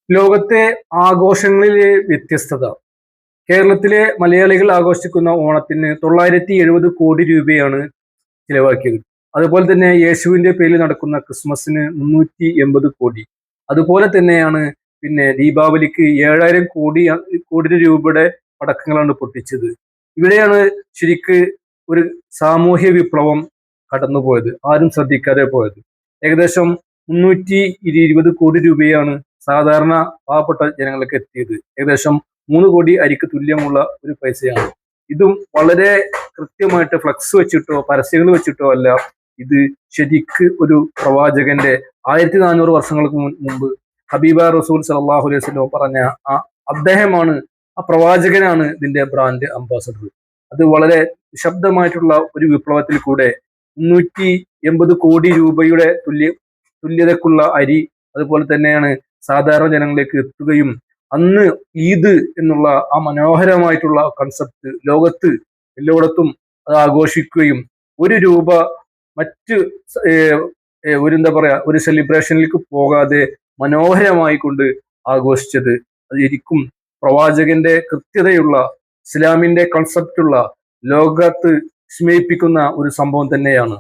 ലോകത്തെ ആഘോഷങ്ങളിലെ വ്യത്യസ്തത. കേരളത്തിലെ മലയാളികൾ ആഘോഷിക്കുന്ന ഓണത്തിന് 970 കോടി രൂപയാണ് ചിലവാക്കിയത്. അതുപോലെ തന്നെ യേശുവിന്റെ പേരിൽ നടക്കുന്ന ക്രിസ്മസിന് 380 കോടി. അതുപോലെ തന്നെയാണ് പിന്നെ ദീപാവലിക്ക് 7000 കോടി രൂപയുടെ പടക്കങ്ങളാണ് പൊട്ടിച്ചത്. ഇവിടെയാണ് ശരിക്ക് ഒരു സാമൂഹ്യ വിപ്ലവം കടന്നുപോയത്, ആരും ശ്രദ്ധിക്കാതെ പോയത്. ഏകദേശം 320 കോടി രൂപയാണ് സാധാരണ പാവപ്പെട്ട ജനങ്ങൾക്ക് എത്തിയത്. ഏകദേശം 3 കോടി അരിക്ക് തുല്യമുള്ള ഒരു പൈസയാണ്. ഇതും വളരെ കൃത്യമായിട്ട് ഫ്ലക്സ് വെച്ചിട്ടോ പരസ്യങ്ങൾ വെച്ചിട്ടോ അല്ല, ഇത് ശരിക്ക് ഒരു പ്രവാചകന്റെ 1400 വർഷങ്ങൾക്ക് മുമ്പ് ഹബീബ റസൂൽ സല്ലല്ലാഹു അലൈഹി വസല്ലം പറഞ്ഞ അദ്ദേഹമാണ്, ആ പ്രവാചകനാണ് ഇതിന്റെ ബ്രാൻഡ് അംബാസഡർ. അത് വളരെ നിശബ്ദമായിട്ടുള്ള ഒരു വിപ്ലവത്തിൽ കൂടെ 380 കോടി രൂപയുടെ തുല്യതക്കുള്ള അരി അതുപോലെ തന്നെയാണ് സാധാരണ ജനങ്ങളിലേക്ക് എത്തുകയും അന്ന് ഈദ് എന്നുള്ള ആ മനോഹരമായിട്ടുള്ള കൺസെപ്റ്റ് ലോകത്ത് എല്ലായിടത്തും അത് ആഘോഷിക്കുകയും 1 രൂപ മറ്റ് ഒരു എന്താ പറയാ ഒരു സെലിബ്രേഷനിലേക്ക് പോകാതെ മനോഹരമായി കൊണ്ട് ആഘോഷിച്ചത് അത് ശരിക്കും പ്രവാചകന്റെ കൃത്യതയുള്ള ഇസ്ലാമിന്റെ കൺസെപ്റ്റുള്ള ലോകത്ത് വിസ്മയിപ്പിക്കുന്ന ഒരു സംഭവം തന്നെയാണ്.